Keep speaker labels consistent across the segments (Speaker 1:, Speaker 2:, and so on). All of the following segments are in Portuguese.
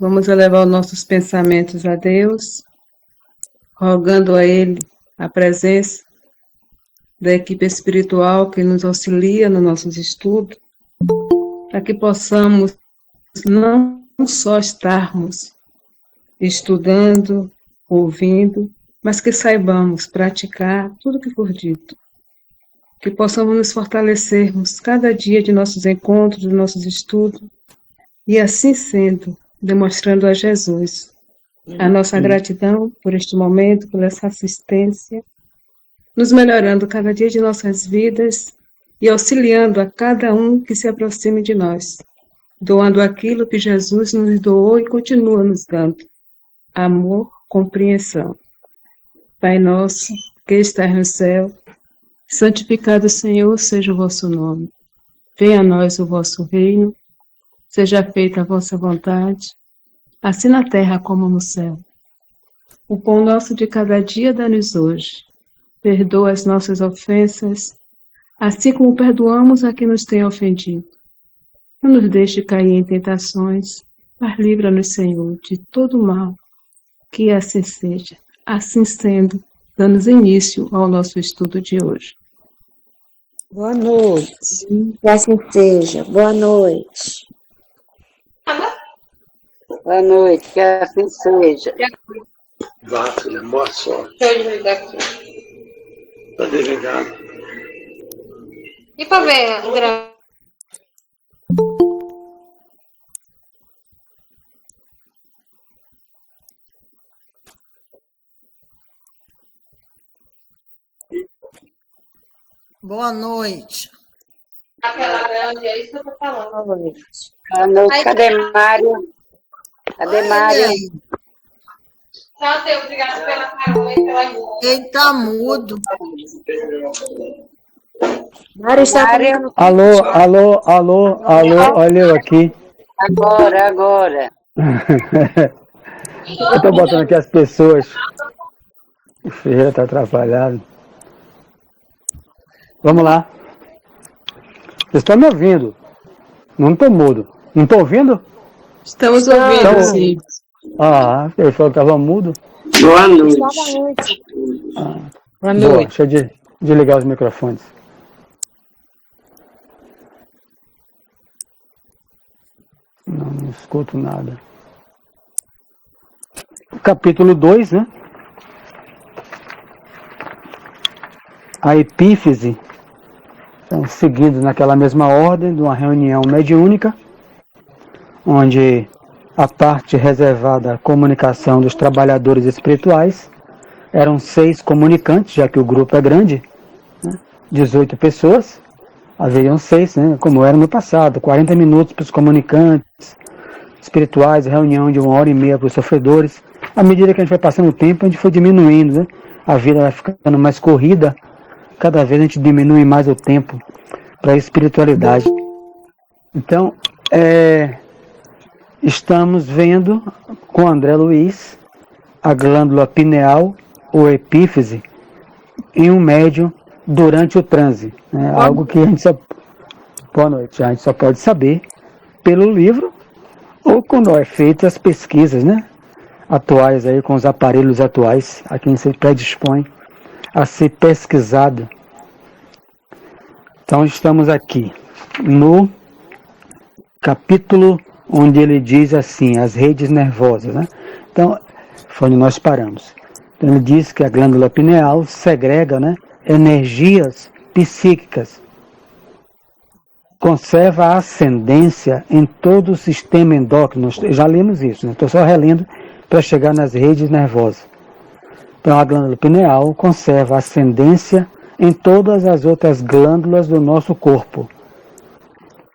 Speaker 1: Vamos elevar os nossos pensamentos a Deus, rogando a Ele a presença da equipe espiritual que nos auxilia nos nossos estudos, para que possamos não só estarmos estudando, ouvindo, mas que saibamos praticar tudo o que for dito. Que possamos nos fortalecermos cada dia de nossos encontros, de nossos estudos, e assim sendo, demonstrando a Jesus a nossa gratidão por este momento, por essa assistência, nos melhorando cada dia de nossas vidas e auxiliando a cada um que se aproxime de nós, doando aquilo que Jesus nos doou e continua nos dando: amor, compreensão. Pai nosso, que estás no céu, santificado, Senhor, seja o vosso nome. Venha a nós o vosso reino, seja feita a vossa vontade, assim na terra como no céu. O pão nosso de cada dia dá-nos hoje. Perdoa as nossas ofensas, assim como perdoamos a quem nos tem ofendido. Não nos deixe cair em tentações, mas livra-nos, Senhor, de todo mal. Que assim seja. Assim sendo, damos início ao nosso estudo de hoje.
Speaker 2: Boa noite. Que assim seja. Boa noite.
Speaker 3: Boa noite, que assim seja.
Speaker 4: Vá, filha, boa sorte.
Speaker 5: Deixa eu desligar aqui.
Speaker 4: Tá desligado.
Speaker 5: E pra ver o grau?
Speaker 2: Boa noite.
Speaker 5: Aquela grande, é isso que eu tô falando.
Speaker 3: Boa noite. Boa noite. Cadê Mário? Cadê Mário?
Speaker 5: Tchau, Deus, obrigada pela carona e pela ajuda.
Speaker 2: Ele tá mudo.
Speaker 3: Mário está Mário.
Speaker 6: Alô, olha eu aqui.
Speaker 3: Agora.
Speaker 6: Eu tô botando aqui as pessoas. O Ferreira tá atrapalhado. Vamos lá. Vocês estão me ouvindo? Não estou mudo. Não estou ouvindo?
Speaker 1: Estamos ouvindo, sim.
Speaker 6: Ele falou que estava mudo.
Speaker 3: Boa noite.
Speaker 1: Boa
Speaker 6: Boa,
Speaker 1: noite.
Speaker 6: deixa eu desligar os microfones. Não escuto nada. Capítulo 2, né? A epífise. Então, seguindo naquela mesma ordem de uma reunião mediúnica, onde a parte reservada à comunicação dos trabalhadores espirituais eram 6 comunicantes, já que o grupo é grande, né? 18 pessoas, haveriam 6, né? Como era no passado, 40 minutos para os comunicantes espirituais, reunião de 1h30 para os sofredores. À medida que a gente vai passando o tempo, a gente foi diminuindo, né? A vida vai ficando mais corrida, cada vez a gente diminui mais o tempo para a espiritualidade. Então, estamos vendo com André Luiz a glândula pineal ou epífise em um médium durante o transe. Né? Algo que a gente só... Boa noite. A gente só pode saber pelo livro ou quando é feito as pesquisas, né? Atuais aí, com os aparelhos atuais, a quem se predispõe a ser pesquisado. Então estamos aqui no capítulo onde ele diz assim, as redes nervosas, né? Então, foi onde nós paramos. Então ele diz que a glândula pineal segrega, né, energias psíquicas, conserva a ascendência em todo o sistema endócrino. Já lemos isso, né? Estou só relendo para chegar nas redes nervosas. Então a glândula pineal conserva a ascendência em todas as outras glândulas do nosso corpo.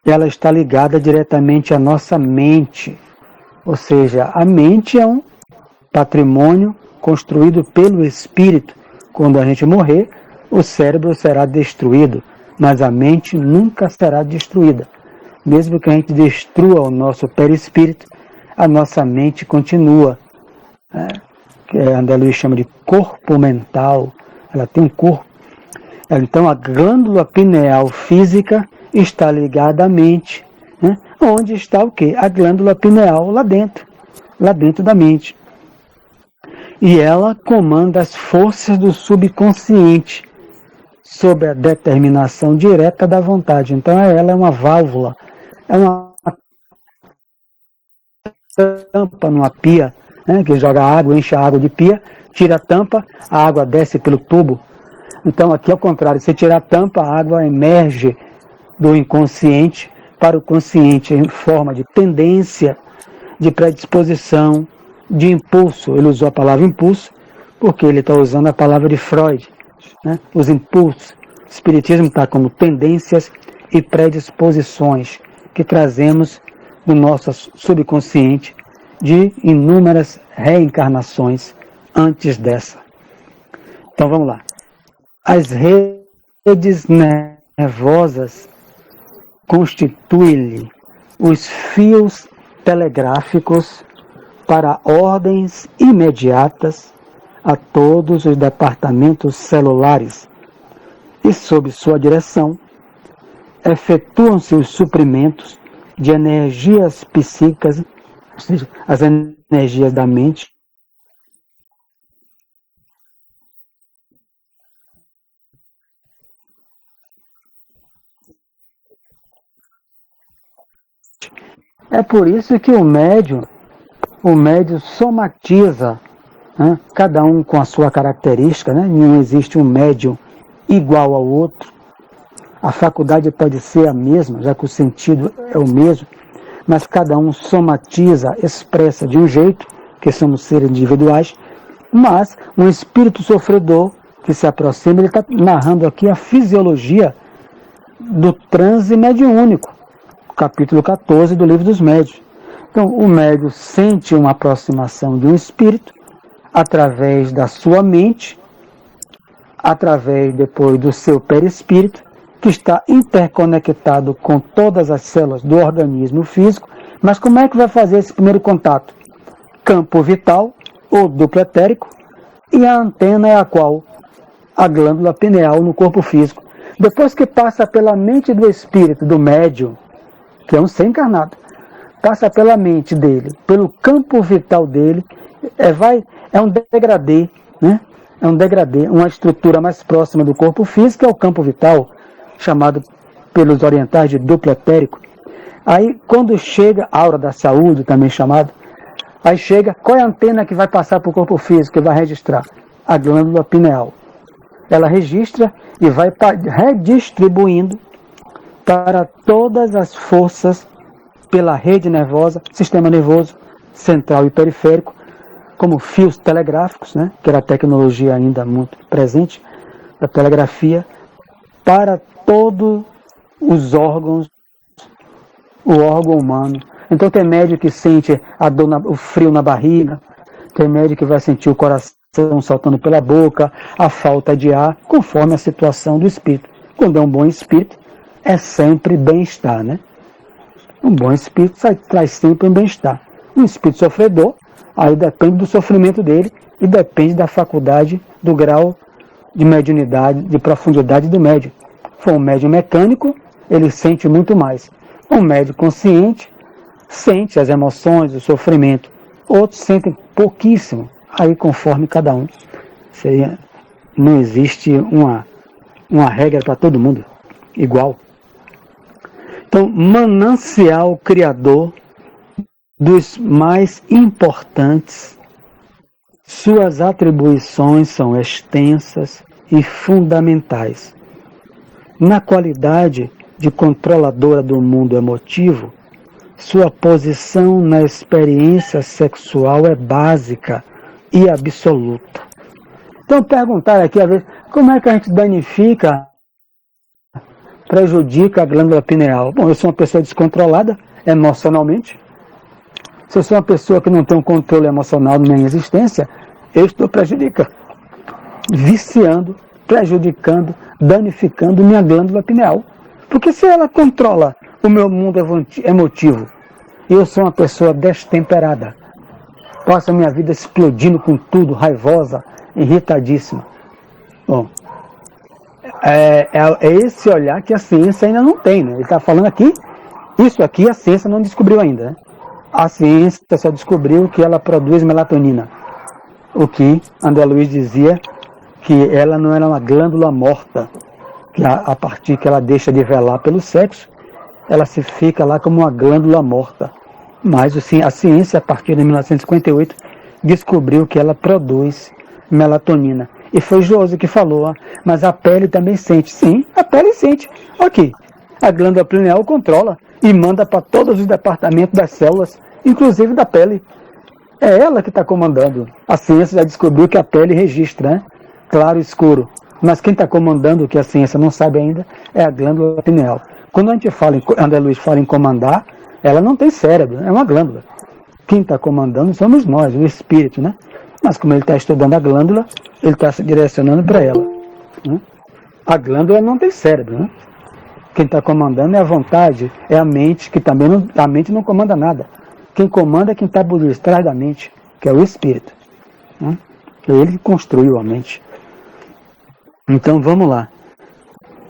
Speaker 6: Ela está ligada diretamente à nossa mente. Ou seja, a mente é um patrimônio construído pelo espírito. Quando a gente morrer, o cérebro será destruído, mas a mente nunca será destruída. Mesmo que a gente destrua o nosso perispírito, a nossa mente continua. Que André Luiz chama de corpo mental. Ela tem um corpo. Então a glândula pineal física está ligada à mente, né? Onde está o quê? A glândula pineal lá dentro. lá dentro da mente. E ela comanda as forças do subconsciente sob a determinação direta da vontade. Então ela é uma válvula, é uma tampa numa pia, né, que joga água, enche a água de pia, tira a tampa, a água desce pelo tubo. Então aqui ao contrário, se tirar a tampa, a água emerge do inconsciente para o consciente em forma de tendência, de predisposição, de impulso. Ele usou a palavra impulso porque ele está usando a palavra de Freud, né? Os impulsos. O Espiritismo está como tendências e predisposições que trazemos no nosso subconsciente de inúmeras reencarnações antes dessa. Então vamos lá. As redes nervosas constituem-lhe os fios telegráficos para ordens imediatas a todos os departamentos celulares e, sob sua direção, efetuam-se os suprimentos de energias psíquicas, ou seja, as energias da mente, é por isso que o médium somatiza, né? Cada um com a sua característica, né? Não existe um médium igual ao outro. A faculdade pode ser a mesma, já que o sentido é o mesmo, mas cada um somatiza, expressa de um jeito, que somos seres individuais, mas um espírito sofredor que se aproxima, ele está narrando aqui a fisiologia do transe mediúnico, capítulo 14 do Livro dos Médiuns. Então, o médium sente uma aproximação de um espírito através da sua mente, através depois do seu perispírito, que está interconectado com todas as células do organismo físico. Mas como é que vai fazer esse primeiro contato? Campo vital, ou duplo etérico, e a antena é a qual? A glândula pineal no corpo físico. Depois que passa pela mente do espírito, do médium, que é um ser encarnado, passa pela mente dele, pelo campo vital dele, é um degradê, né? É um degradê, uma estrutura mais próxima do corpo físico, é o campo vital, chamado pelos orientais de duplo etérico. Aí, quando chega, a aura da saúde, também chamada, aí chega, qual é a antena que vai passar para o corpo físico, que vai registrar? A glândula pineal. Ela registra e vai redistribuindo para todas as forças pela rede nervosa, sistema nervoso central e periférico, como fios telegráficos, né, que era a tecnologia ainda muito presente da telegrafia, para todos os órgãos, o órgão humano. Então tem médico que sente a dor, o frio na barriga, tem médico que vai sentir o coração saltando pela boca, a falta de ar, conforme a situação do espírito. Quando é um bom espírito, é sempre bem-estar, né? Um bom espírito traz sempre um bem-estar. Um espírito sofredor, aí depende do sofrimento dele e depende da faculdade, do grau de mediunidade, de profundidade do médium. Se for um médium mecânico, ele sente muito mais. Um médium consciente sente as emoções, o sofrimento. Outros sentem pouquíssimo. Aí, conforme cada um. Não existe uma regra para todo mundo igual. Então, manancial criador dos mais importantes, suas atribuições são extensas e fundamentais. Na qualidade de controladora do mundo emotivo, sua posição na experiência sexual é básica e absoluta. Então, perguntar aqui, às vezes, como é que a gente prejudica a glândula pineal? Bom, eu sou uma pessoa descontrolada emocionalmente. Se eu sou uma pessoa que não tem um controle emocional na minha existência, eu estou prejudicando, viciando, prejudicando, danificando minha glândula pineal. Porque se ela controla o meu mundo emotivo, e eu sou uma pessoa destemperada, passo a minha vida explodindo com tudo, raivosa, irritadíssima. Bom, é esse olhar que a ciência ainda não tem, né? Ele está falando aqui, isso aqui a ciência não descobriu ainda, né? a ciência só descobriu que ela produz melatonina. O que André Luiz dizia que ela não era uma glândula morta, que a partir que ela deixa de velar pelo sexo, ela se fica lá como uma glândula morta. Mas a ciência, a partir de 1958, descobriu que ela produz melatonina. E foi Josi que falou, mas a pele também sente. Sim, a pele sente. Ok, a glândula pineal controla e manda para todos os departamentos das células, inclusive da pele. É ela que está comandando. A ciência já descobriu que a pele registra, né? Claro e escuro. Mas quem está comandando, o que a ciência não sabe ainda, é a glândula pineal. Quando a gente fala, André Luiz fala em comandar, ela não tem cérebro, é uma glândula. Quem está comandando somos nós, o espírito, né? Mas como ele está estudando a glândula, ele está se direcionando para ela, né? A glândula não tem cérebro, né? Quem está comandando é a vontade, é a mente, que também não, a mente não comanda nada. Quem comanda é quem está por trás da mente, que é o espírito, né? Ele que construiu a mente. Então vamos lá.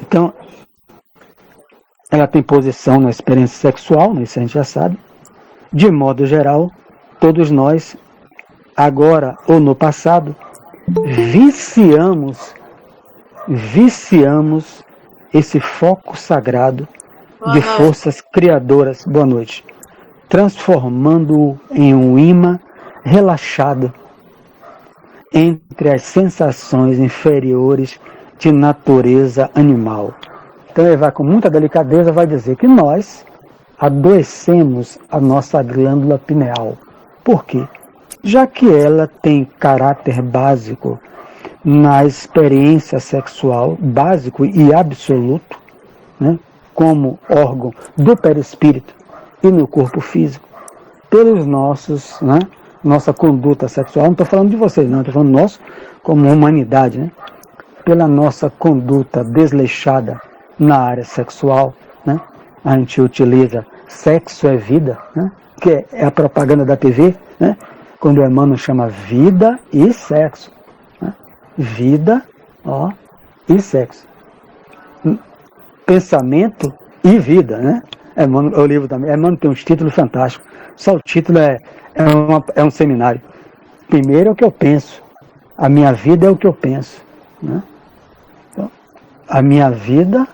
Speaker 6: Então, ela tem posição na experiência sexual, isso a gente já sabe. De modo geral, todos nós, agora ou no passado, viciamos esse foco sagrado de forças criadoras, boa noite, transformando-o em um imã relaxado entre as sensações inferiores de natureza animal. Então ele vai com muita delicadeza, vai dizer que nós adoecemos a nossa glândula pineal. Por quê? Já que ela tem caráter básico na experiência sexual, básico e absoluto, né, como órgão do perispírito e no corpo físico, pelos nossos, né, nossa conduta sexual, não estou falando de vocês, não, estou falando nosso como humanidade, né, pela nossa conduta desleixada na área sexual, né, a gente utiliza sexo é vida, né, que é a propaganda da TV, né, quando o Emmanuel chama vida e sexo, né, vida, e sexo, pensamento e vida, né? Emmanuel, o livro também, Emmanuel tem uns títulos fantásticos, só o título é um seminário. Primeiro é o que eu penso, a minha vida é o que eu penso, né? Então, a minha vida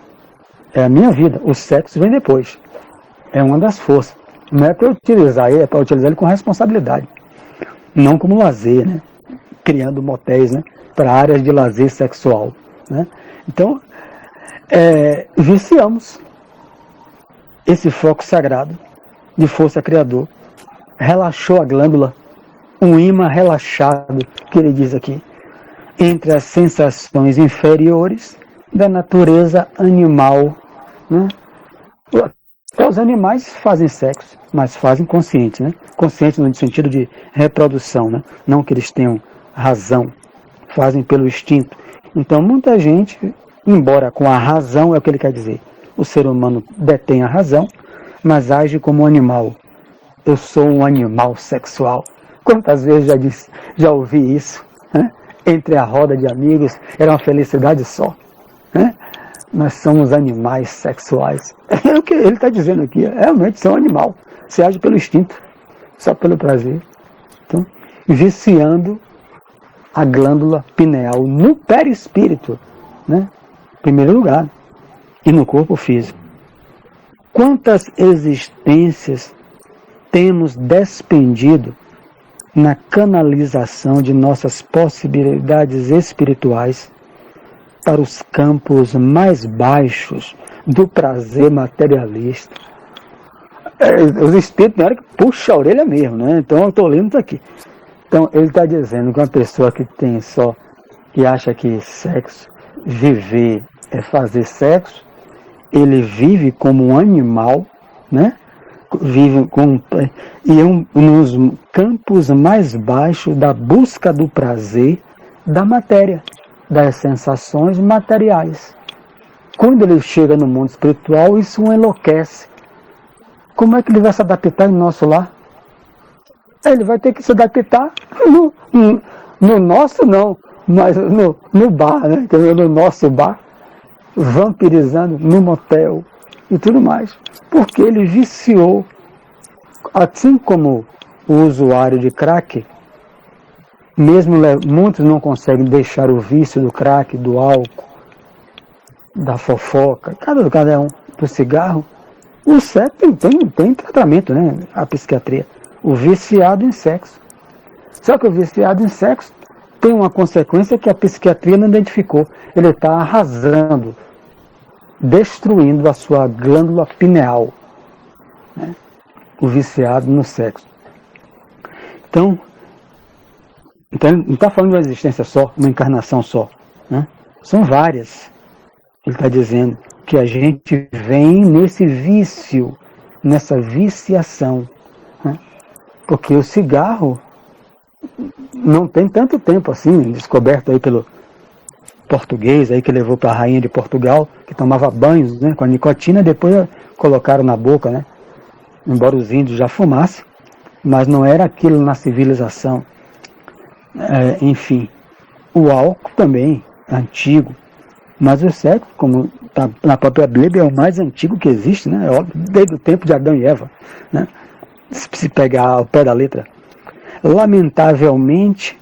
Speaker 6: é a minha vida, o sexo vem depois, é uma das forças, não é para utilizar ele, é para utilizar ele com responsabilidade, não como lazer, né? Criando motéis, né, para áreas de lazer sexual, né? Então, viciamos esse foco sagrado de força criador, relaxou a glândula, um imã relaxado, que ele diz aqui, entre as sensações inferiores da natureza animal, né? Até os animais fazem sexo, mas fazem consciente, né? Consciente no sentido de reprodução, né? Não que eles tenham razão, fazem pelo instinto. Então muita gente, embora com a razão, é o que ele quer dizer, o ser humano detém a razão, mas age como um animal. Eu sou um animal sexual. Quantas vezes já ouvi isso, né? Entre a roda de amigos, era uma felicidade só, né? Nós somos animais sexuais. É o que ele está dizendo aqui, realmente são animal. Você age pelo instinto, só pelo prazer. Então, viciando a glândula pineal no perispírito, né? Em primeiro lugar, e no corpo físico. Quantas existências temos despendido na canalização de nossas possibilidades espirituais para os campos mais baixos do prazer materialista? Os espíritos, na hora que puxa a orelha mesmo, né? Então eu estou lendo isso aqui. Então ele está dizendo que uma pessoa que acha que sexo, viver é fazer sexo, ele vive como um animal, né? Vive nos campos mais baixos da busca do prazer da matéria, das sensações materiais. Quando ele chega no mundo espiritual, isso o enlouquece. Como é que ele vai se adaptar no nosso lar? Ele vai ter que se adaptar no nosso não, mas no bar, né? No nosso bar, vampirizando no motel e tudo mais, porque ele viciou assim como o usuário de crack, mesmo muitos não conseguem deixar o vício do crack, do álcool, da fofoca, cada um, do cigarro, o sexo tem tratamento, né? A psiquiatria. O viciado em sexo. Só que o viciado em sexo tem uma consequência que a psiquiatria não identificou. Ele está arrasando, destruindo a sua glândula pineal, né? O viciado no sexo. Então não está falando de uma existência só, uma encarnação só, né? São várias. Ele está dizendo que a gente vem nesse vício, nessa viciação, né? Porque o cigarro não tem tanto tempo assim, descoberto aí pelo português aí que levou para a rainha de Portugal, que tomava banhos, né, com a nicotina, depois colocaram na boca, né? Embora os índios já fumassem, mas não era aquilo na civilização. Enfim, o álcool também é antigo, mas o sexo, como está na própria Bíblia, é o mais antigo que existe, né? Desde o tempo de Adão e Eva, né? Se pegar ao pé da letra. Lamentavelmente,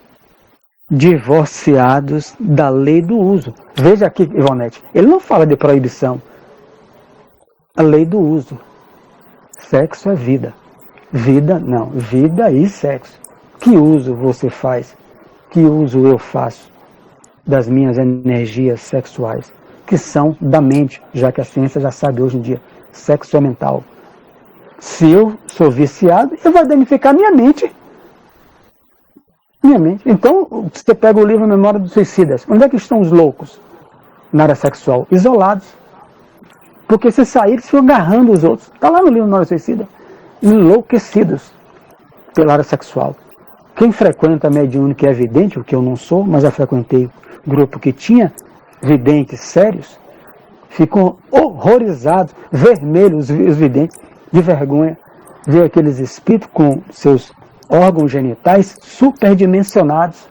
Speaker 6: divorciados da lei do uso. Veja aqui, Ivonete, ele não fala de proibição. A lei do uso. Sexo é vida. Vida, não. Vida e sexo. Que uso você faz? Que uso eu faço das minhas energias sexuais? Que são da mente, já que a ciência já sabe hoje em dia. Sexo é mental. Se eu sou viciado, eu vou danificar minha mente. Minha mente. Então, você pega o livro Memória dos Suicidas. Onde é que estão os loucos na área sexual? Isolados. Porque se sair, eles ficam agarrando os outros. Está lá no livro Memória dos Suicidas. Enlouquecidos pela área sexual. Quem frequenta a mediúnica é vidente, o que eu não sou, mas já frequentei grupo que tinha videntes sérios, ficam horrorizados, vermelhos os videntes, de vergonha, ver aqueles espíritos com seus órgãos genitais superdimensionados,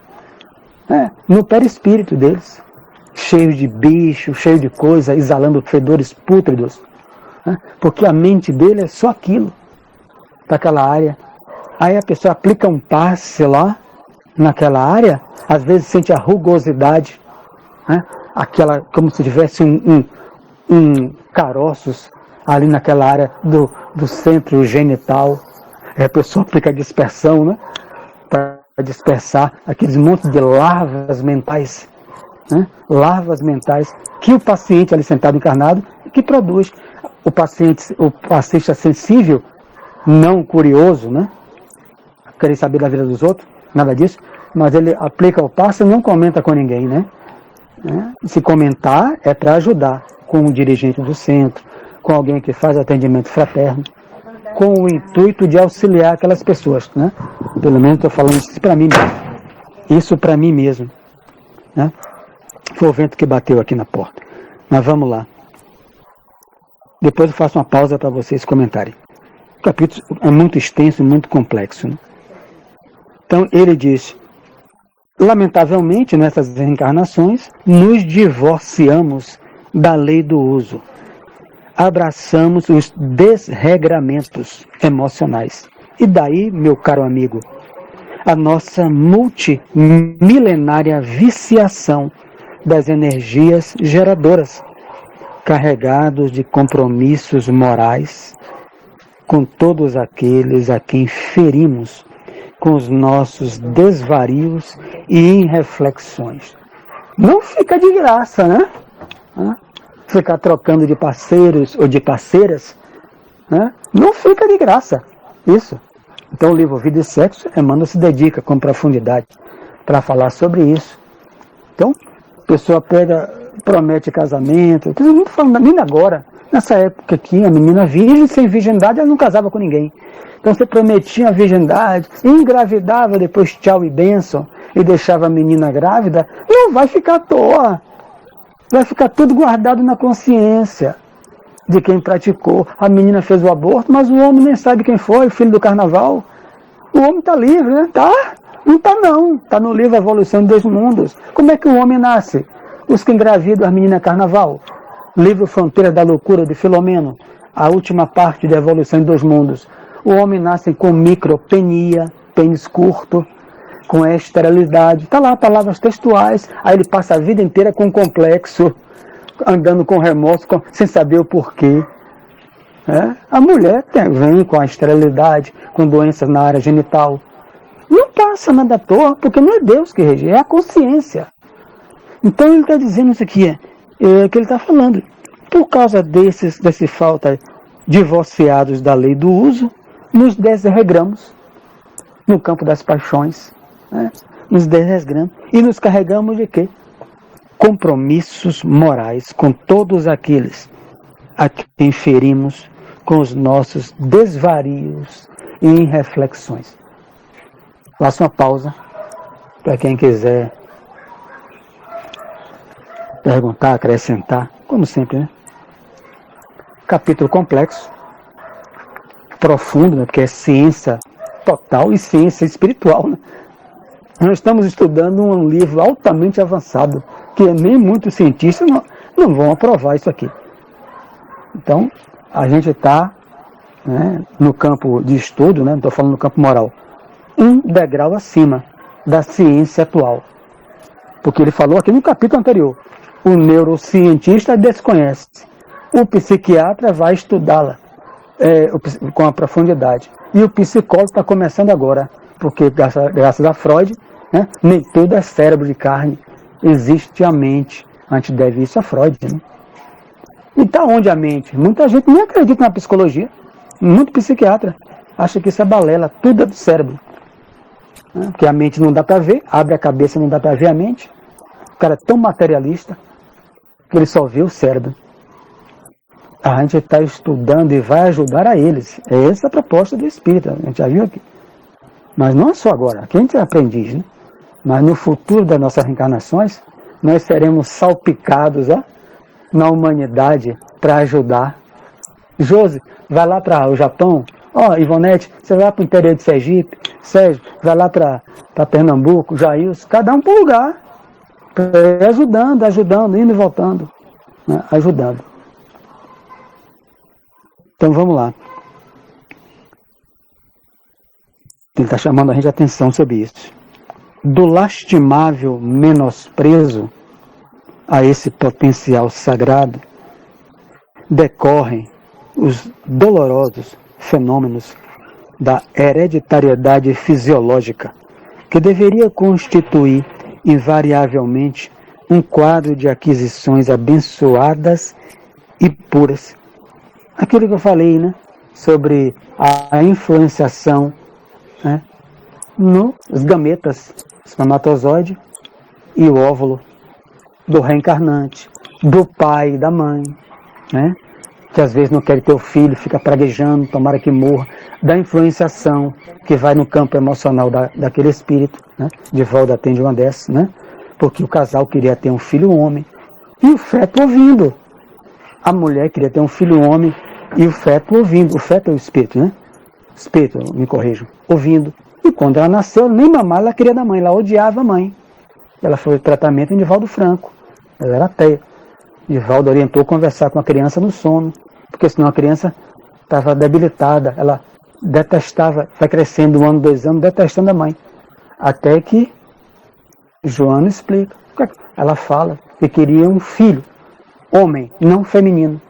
Speaker 6: né, no perispírito deles, cheio de bicho, cheio de coisa, exalando fedores pútridos, né, porque a mente dele é só aquilo, daquela área. Aí a pessoa aplica um passe lá, naquela área, às vezes sente a rugosidade, né, aquela, como se tivesse um caroços ali naquela área do centro genital. A pessoa aplica a dispersão, né, para dispersar aqueles montes de larvas mentais, né, larvas mentais que o paciente ali sentado encarnado que produz. O paciente sensível, não curioso, né, querer saber da vida dos outros, nada disso, mas ele aplica o passe e não comenta com ninguém, né? Se comentar é para ajudar com o dirigente do centro, com alguém que faz atendimento fraterno, com o intuito de auxiliar aquelas pessoas, né? Pelo menos estou falando isso para mim mesmo. Isso para mim mesmo, né? Foi o vento que bateu aqui na porta. Mas vamos lá. Depois eu faço uma pausa para vocês comentarem. O capítulo é muito extenso e muito complexo, né? Então ele diz: lamentavelmente, nessas reencarnações, nos divorciamos da lei do uso. Abraçamos os desregramentos emocionais. E daí, meu caro amigo, a nossa multimilenária viciação das energias geradoras, carregados de compromissos morais com todos aqueles a quem ferimos com os nossos desvarios e irreflexões. Não fica de graça, né? Ficar trocando de parceiros ou de parceiras, né? Não fica de graça isso. Então o livro Vida e Sexo, Emmanuel se dedica com profundidade para falar sobre isso. Então, a pessoa promete casamento, eu não estou falando nem agora, nessa época aqui, a menina virgem, sem virgindade, ela não casava com ninguém. Então você prometia a virgindade, engravidava, depois tchau e bênção, e deixava a menina grávida, não vai ficar à toa. Vai ficar tudo guardado na consciência de quem praticou. A menina fez o aborto, mas o homem nem sabe quem foi, o filho do carnaval. O homem está livre, né? Tá? Não está não. Está no livro Evolução dos Mundos. Como é que o homem nasce? Os que engravidam as meninas carnaval. Livro Fronteira da Loucura, de Filomeno. A última parte da Evolução dos Mundos. O homem nasce com micropenia, pênis curto, com esterilidade. Está lá, palavras textuais. Aí ele passa a vida inteira com complexo, andando com remorso, sem saber o porquê. A mulher vem com a esterilidade, com doenças na área genital. Não passa nada à toa, porque não é Deus que rege, é a consciência. Então ele está dizendo isso aqui, que ele está falando. Por causa desse falta divorciados da lei do uso, nos desregramos no campo das paixões. Nos desregramos e nos carregamos de quê? Compromissos morais com todos aqueles a quem ferimos com os nossos desvarios e reflexões. Faça uma pausa para quem quiser perguntar, acrescentar, como sempre, né? Capítulo complexo, profundo, né? Porque é ciência total e ciência espiritual, né? Nós estamos estudando um livro altamente avançado, que nem muitos cientistas não vão aprovar isso aqui. Então, a gente está, né, no campo de estudo, né, não estou falando no campo moral, um degrau acima da ciência atual. Porque ele falou aqui no capítulo anterior, o neurocientista desconhece, o psiquiatra vai estudá-la com a profundidade. E o psicólogo está começando agora, porque graças a Freud, né, nem tudo é cérebro de carne, existe a mente. A gente deve isso a Freud, né? E está onde a mente? Muita gente nem acredita na psicologia. Muito psiquiatra acha que isso é balela, tudo é do cérebro. Porque a mente não dá para ver, abre a cabeça não dá para ver a mente. O cara é tão materialista que ele só vê o cérebro. A gente está estudando e vai ajudar a eles. É essa a proposta do Espírito, a gente já viu aqui. Mas não é só agora, aqui a gente é aprendiz, né? Mas no futuro das nossas reencarnações, nós seremos salpicados na humanidade para ajudar. Josi, vai lá para o Japão. Ivonete, você vai para o interior de Sergipe. Sérgio, vai lá para Pernambuco. Jailson, cada um para um lugar. Ajudando, indo e voltando. Né? Ajudando. Então vamos lá. Ele está chamando a gente a atenção sobre isso. Do lastimável menosprezo a esse potencial sagrado, decorrem os dolorosos fenômenos da hereditariedade fisiológica, que deveria constituir invariavelmente um quadro de aquisições abençoadas e puras. Aquilo que eu falei, né, sobre a influenciação, né, nos gametas, espermatozoide e o óvulo do reencarnante, do pai e da mãe, né? Que às vezes não quer ter o filho, fica praguejando, tomara que morra, da influenciação que vai no campo emocional daquele espírito, né? Divaldo atende uma dessas, né? Porque o casal queria ter um filho homem e o feto ouvindo. A mulher queria ter um filho homem e o feto ouvindo. O feto é o espírito, né? Espírito, me corrijo, ouvindo. E quando ela nasceu, nem mamar ela queria da mãe, ela odiava a mãe. Ela foi tratamento em Divaldo Franco. Ela era ateia. Divaldo orientou a conversar com a criança no sono, porque senão a criança estava debilitada, ela detestava, vai crescendo 1 ano, 2 anos, detestando a mãe. Até que Joana explica. Ela fala que queria um filho, homem, não feminino.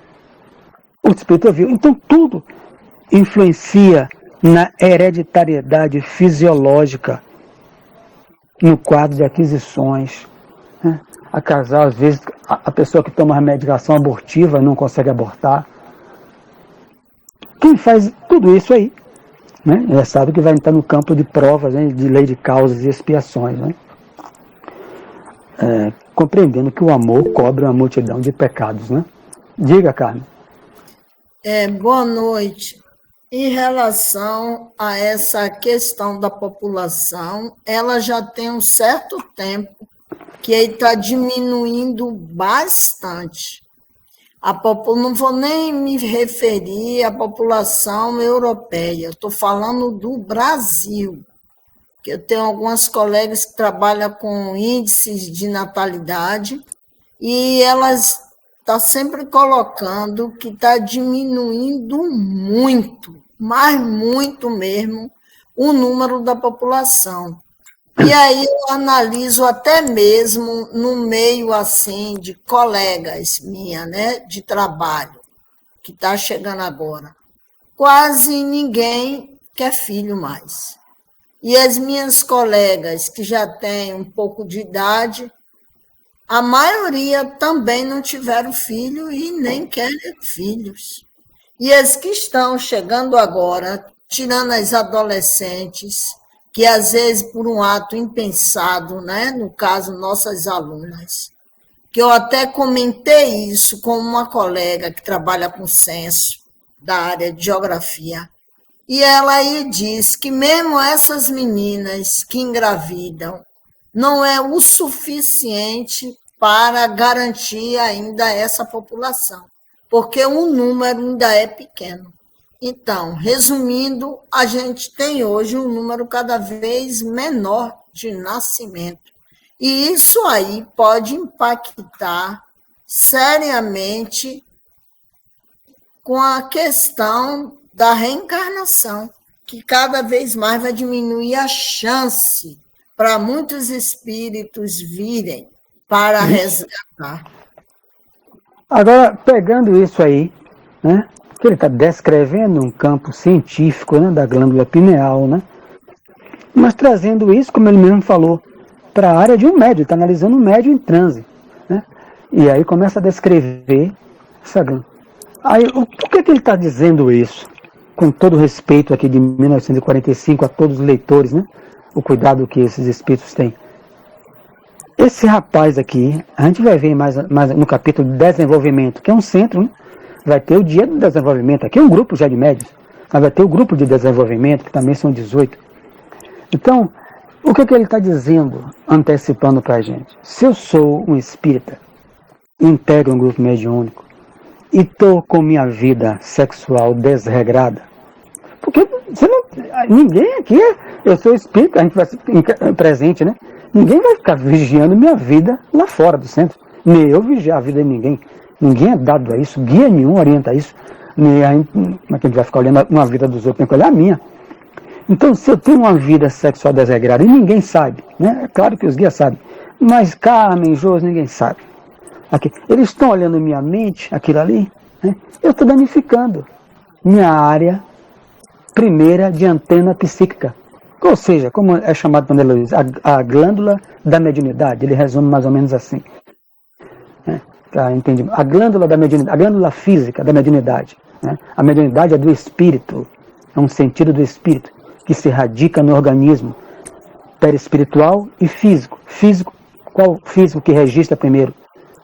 Speaker 6: O espírito ouviu. Então tudo influencia na hereditariedade fisiológica, no quadro de aquisições. A casal, às vezes, a pessoa que toma a medicação abortiva não consegue abortar. Quem faz tudo isso aí, né, já sabe que vai entrar no campo de provas, né, de lei de causas e expiações, né? Compreendendo que o amor cobre uma multidão de pecados, né? Diga, Carmen.
Speaker 2: Boa noite. Em relação a essa questão da população, ela já tem um certo tempo que está diminuindo bastante. Não vou nem me referir à população europeia, estou falando do Brasil, que eu tenho algumas colegas que trabalham com índices de natalidade e elas estão sempre colocando que está diminuindo muito, mas muito mesmo, o número da população. E aí eu analiso até mesmo no meio assim de colegas minha, né, de trabalho, que está chegando agora. Quase ninguém quer filho mais. E as minhas colegas que já têm um pouco de idade, a maioria também não tiveram filho e nem querem filhos. E as que estão chegando agora, tirando as adolescentes, que às vezes por um ato impensado, né? No caso, nossas alunas, que eu até comentei isso com uma colega que trabalha com censo, da área de geografia, e ela aí diz que mesmo essas meninas que engravidam, não é o suficiente para garantir ainda essa população, porque o número ainda é pequeno. Então, resumindo, a gente tem hoje um número cada vez menor de nascimento. E isso aí pode impactar seriamente com a questão da reencarnação, que cada vez mais vai diminuir a chance para muitos espíritos virem para resgatar.
Speaker 6: Agora, pegando isso aí, né, que ele está descrevendo um campo científico, né, da glândula pineal, né, mas trazendo isso, como ele mesmo falou, para a área de um médium, está analisando um médium em transe. Né, e aí começa a descrever essa glândula. Aí, por que ele está dizendo isso? Com todo respeito aqui de 1945 a todos os leitores, né, o cuidado que esses espíritos têm. Esse rapaz aqui, a gente vai ver mais no capítulo de desenvolvimento, que é um centro, né? Vai ter o dia do desenvolvimento, aqui é um grupo já de médios, mas vai ter o grupo de desenvolvimento, que também são 18. Então, o que ele está dizendo, antecipando para a gente? Se eu sou um espírita, integro um grupo mediúnico, e estou com minha vida sexual desregrada, porque você não, ninguém aqui, eu sou espírita, a gente vai ser presente, né? Ninguém vai ficar vigiando minha vida lá fora do centro. Nem eu vigiar a vida de ninguém. Ninguém é dado a isso, guia nenhum orienta isso. Nem a gente, como é que a gente vai ficar olhando uma vida dos outros? Tem que olhar a minha. Então, se eu tenho uma vida sexual desregrada, e ninguém sabe, né? É claro que os guias sabem, mas Carmen, Jôs, ninguém sabe. Aqui, eles estão olhando minha mente, aquilo ali, né? Eu estou danificando minha área primeira de antena psíquica. Ou seja, como é chamado por André Luiz, a glândula da mediunidade, ele resume mais ou menos assim. Entendi. A glândula da mediunidade, a glândula física da mediunidade. Né? A mediunidade é do espírito, é um sentido do espírito, que se radica no organismo perispiritual e físico. Físico, qual físico que registra primeiro?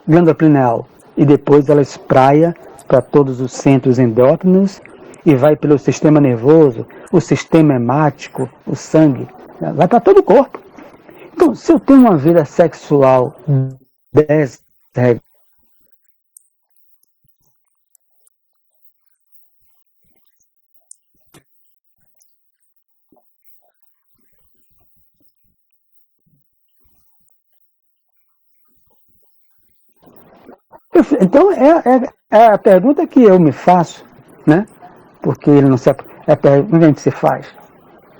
Speaker 6: Glândula pineal. E depois ela espraia para todos os centros endócrinos e vai pelo sistema nervoso, o sistema hemático, o sangue, vai para todo o corpo. Então, se eu tenho uma vida sexual desregrada, então é a pergunta que eu me faço, né? Porque ele não se, é a pergunta que a gente se faz.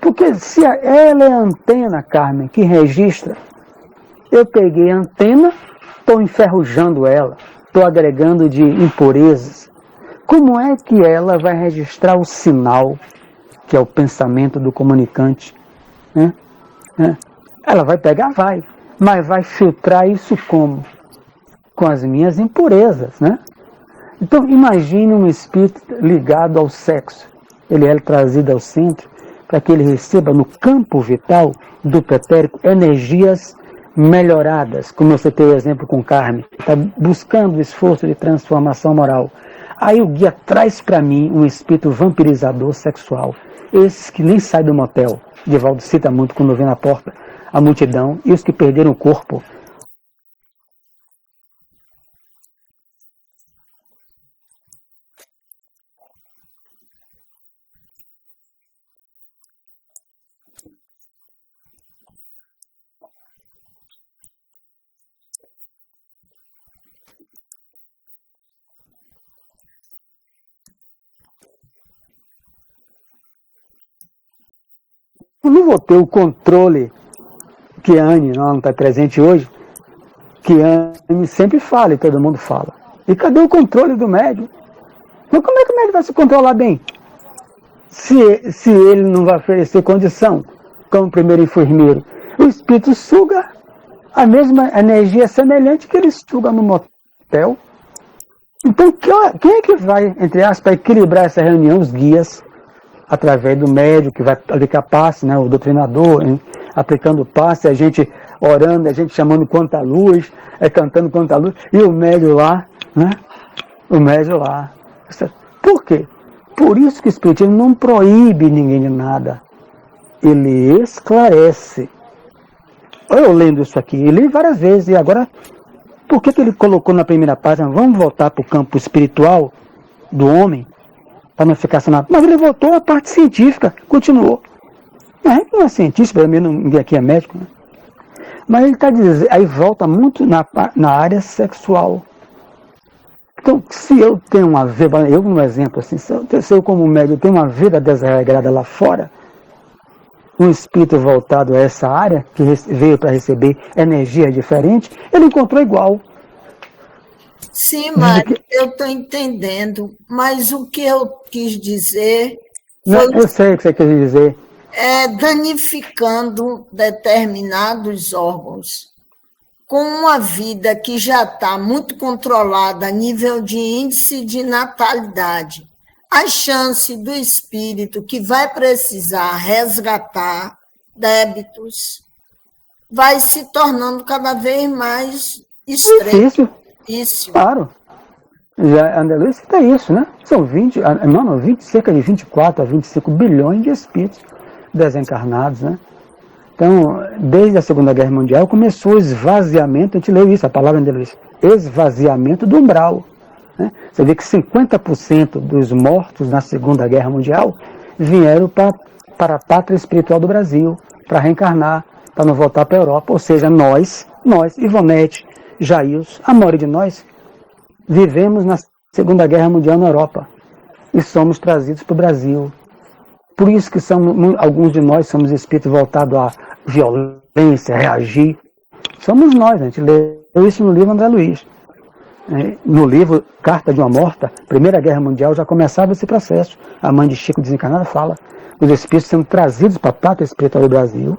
Speaker 6: Porque se ela é a antena, Carmen, que registra, eu peguei a antena, estou enferrujando ela, estou agregando de impurezas. Como é que ela vai registrar o sinal, que é o pensamento do comunicante? Né? Ela vai pegar, vai, mas vai filtrar isso como? Com as minhas impurezas, né? Então, imagine um espírito ligado ao sexo. Ele é trazido ao centro para que ele receba no campo vital do pretérito energias melhoradas, como você tem o exemplo com Carmen, está buscando o esforço de transformação moral. Aí o guia traz para mim um espírito vampirizador sexual. Esses que nem saem do motel. Divaldo cita muito quando vê na porta a multidão e os que perderam o corpo. não vou ter o controle que a Anne não está presente hoje, que a Anne sempre fala e todo mundo fala. E cadê o controle do médium? Mas como é que o médium vai se controlar bem? Se ele não vai oferecer condição, como primeiro enfermeiro, o espírito suga a mesma energia semelhante que ele suga no motel. Então, quem é que vai, entre aspas, equilibrar essa reunião? Os guias, através do médium que vai aplicar passe, né, o doutrinador, hein, aplicando passe, a gente orando, a gente chamando quanta luz, cantando quanta luz, e o médium lá, né? O médium lá. Por quê? Por isso que o Espiritismo não proíbe ninguém de nada. Ele esclarece. Eu lendo isso aqui, eu li várias vezes, e agora, por que ele colocou na primeira página, vamos voltar para o campo espiritual do homem, para não ficar sem nada. Mas ele voltou à parte científica, continuou. Não é cientista, pelo menos ninguém aqui é médico, né? Mas ele está dizendo, aí volta muito na área sexual. Então, se eu tenho uma vida, eu um exemplo assim, se eu como médico tenho uma vida desregrada lá fora, um espírito voltado a essa área, que veio para receber energia diferente, ele encontrou igual.
Speaker 2: Sim, Mário, eu estou entendendo, mas o que eu quis dizer...
Speaker 6: Eu sei o que você quis dizer.
Speaker 2: Danificando determinados órgãos, com uma vida que já está muito controlada a nível de índice de natalidade, a chance do espírito que vai precisar resgatar débitos vai se tornando cada vez mais estreito.
Speaker 6: Difícil. Claro. Já André Luiz cita isso, né? São cerca de 24 a 25 bilhões de espíritos desencarnados, né? Então, desde a Segunda Guerra Mundial começou o esvaziamento, a gente leu isso, a palavra André Luiz, esvaziamento do umbral. Né? Você vê que 50% dos mortos na Segunda Guerra Mundial vieram para a pátria espiritual do Brasil, para reencarnar, para não voltar para a Europa. Ou seja, nós, Ivonete, Jails, a maioria de nós, vivemos na Segunda Guerra Mundial na Europa e somos trazidos para o Brasil. Por isso que alguns de nós somos espíritos voltados à violência, reagir. Somos nós, a gente leu isso no livro André Luiz. No livro Carta de uma Morta, Primeira Guerra Mundial, já começava esse processo. A mãe de Chico desencarnada fala, os espíritos sendo trazidos para a pátria espiritual do Brasil,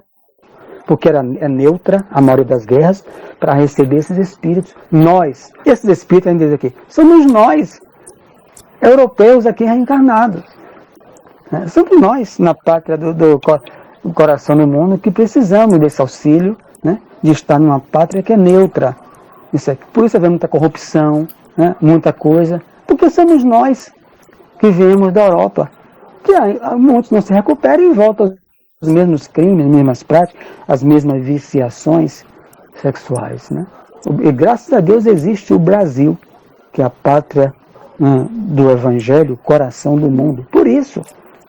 Speaker 6: porque é neutra a maioria das guerras, para receber esses espíritos. Nós, esses espíritos, ainda diz aqui, somos nós, europeus aqui reencarnados. Somos nós, na pátria do coração do mundo, que precisamos desse auxílio, né, de estar numa pátria que é neutra. Por isso havia muita corrupção, né, muita coisa, porque somos nós que viemos da Europa, que muitos não se recuperam e voltam aos mesmos crimes, as mesmas práticas, as mesmas viciações sexuais. Né? E graças a Deus existe o Brasil, que é a pátria, né, do Evangelho, coração do mundo. Por isso,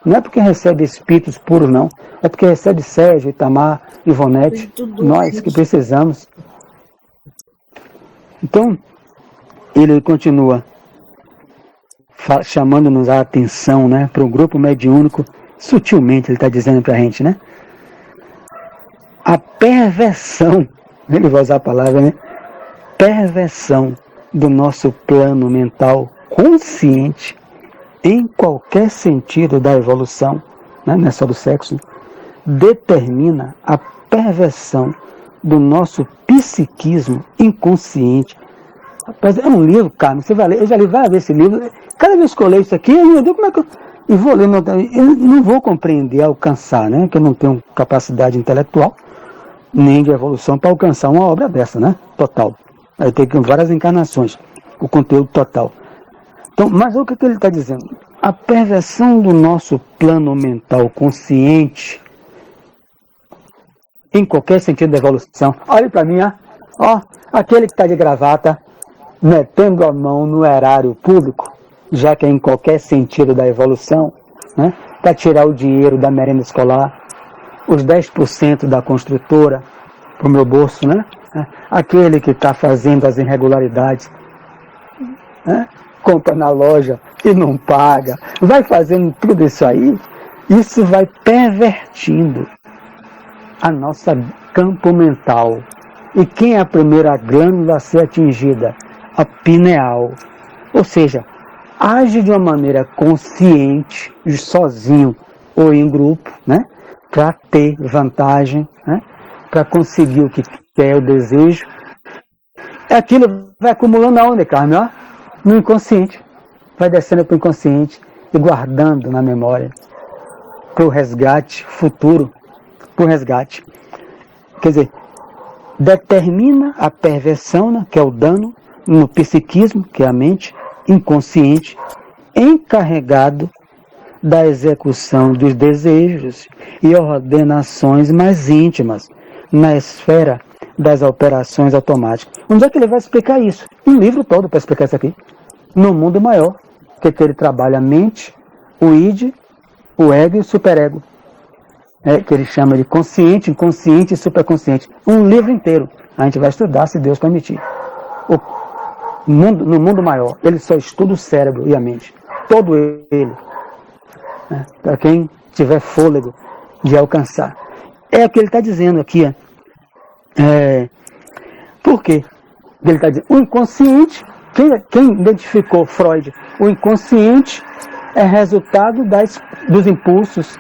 Speaker 6: não é porque recebe espíritos puros, não. É porque recebe Sérgio, Itamar, Ivonete, nós que precisamos. Então, ele continua chamando-nos a atenção, né, para um grupo mediúnico, sutilmente ele está dizendo para a gente, né? A perversão, ele vai usar a palavra, né? Perversão do nosso plano mental consciente em qualquer sentido da evolução, né, não é só do sexo, determina a perversão do nosso psiquismo inconsciente. Rapaz, é um livro, Carmen, você vai ler, eu já li várias vezes esse livro, cada vez que eu leio isso aqui, meu Deus, como é que eu vou ler, eu não vou compreender, alcançar, né, que eu não tenho capacidade intelectual, nem de evolução para alcançar uma obra dessa, né, total. Aí tem várias encarnações, o conteúdo total. Então, mas o que ele está dizendo? A perversão do nosso plano mental consciente, em qualquer sentido da evolução. Olha para mim, ó, aquele que está de gravata, metendo a mão no erário público, já que é em qualquer sentido da evolução, né, para tirar o dinheiro da merenda escolar, os 10% da construtora para o meu bolso, né? Aquele que está fazendo as irregularidades, né? Compra na loja e não paga, vai fazendo tudo isso aí, isso vai pervertindo a nossa campo mental. E quem é a primeira glândula a ser atingida? A pineal. Ou seja, age de uma maneira consciente, sozinho ou em grupo, né? Para ter vantagem, né? Para conseguir o que quer, o desejo. Aquilo vai acumulando aonde, Carmen? Ó, no inconsciente. Vai descendo para o inconsciente e guardando na memória. Para o resgate futuro. Para o resgate. Quer dizer, determina a perversão, né, que é o dano, no psiquismo, que é a mente, inconsciente, encarregado da execução dos desejos e ordenações mais íntimas, na esfera das operações automáticas. Onde é que ele vai explicar isso? Um livro todo para explicar isso aqui. No mundo maior, que ele trabalha a mente, o id, o ego e o superego. Que ele chama de consciente, inconsciente e superconsciente. Um livro inteiro. A gente vai estudar, se Deus permitir. No mundo maior, ele só estuda o cérebro e a mente. Todo ele. Para quem tiver fôlego de alcançar. É o que ele está dizendo aqui. Por quê? Ele está dizendo, o inconsciente, quem identificou Freud? O inconsciente é resultado dos impulsos,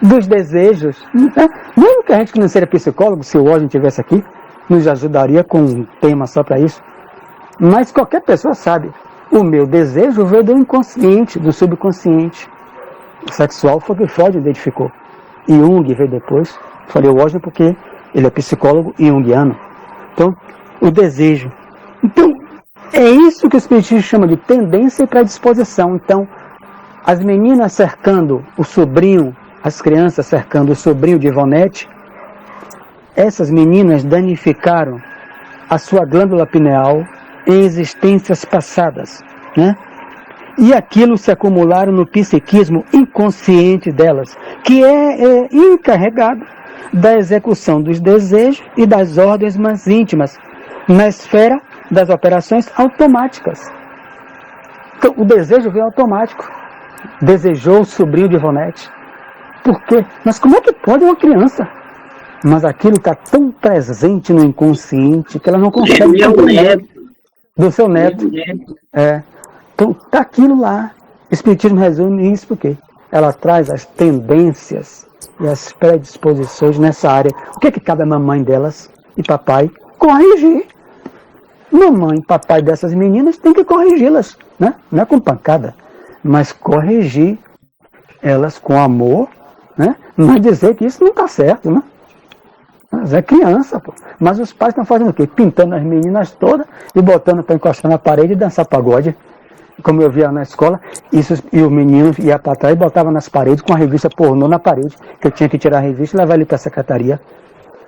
Speaker 6: dos desejos. Mesmo que a gente que não seja psicólogo, se o Washington estivesse aqui, nos ajudaria com um tema só para isso. Mas qualquer pessoa sabe, o meu desejo veio do inconsciente, do subconsciente. O sexual foi o que Freud identificou. E Jung veio depois. Falei Washington porque ele é psicólogo junguiano. Então, o desejo. Então, é isso que o Espiritismo chama de tendência e predisposição. Então, as meninas cercando o sobrinho, as crianças cercando o sobrinho de Ivonete, essas meninas danificaram a sua glândula pineal em existências passadas, né? E aquilo se acumularam no psiquismo inconsciente delas, que é encarregado da execução dos desejos e das ordens mais íntimas, na esfera das operações automáticas. Então, o desejo veio automático. Desejou o sobrinho de Ivonete. Por quê? Mas como é que pode uma criança? Mas aquilo está tão presente no inconsciente que ela não consegue compreender. Do seu neto. Então, está aquilo lá. O Espiritismo resume isso porque ela traz as tendências e as predisposições nessa área. O que é que cabe a mamãe delas e papai? Corrigir. Mamãe e papai dessas meninas tem que corrigi-las, né? Não é com pancada, mas corrigir elas com amor, né? Não dizer que isso não está certo, né? Mas é criança, pô. Mas os pais estão fazendo o quê? Pintando as meninas todas e botando para encostar na parede e dançar pagode. Como eu via na escola, e o menino ia para trás e botava nas paredes com a revista pornô na parede, que eu tinha que tirar a revista e levar ele para a secretaria,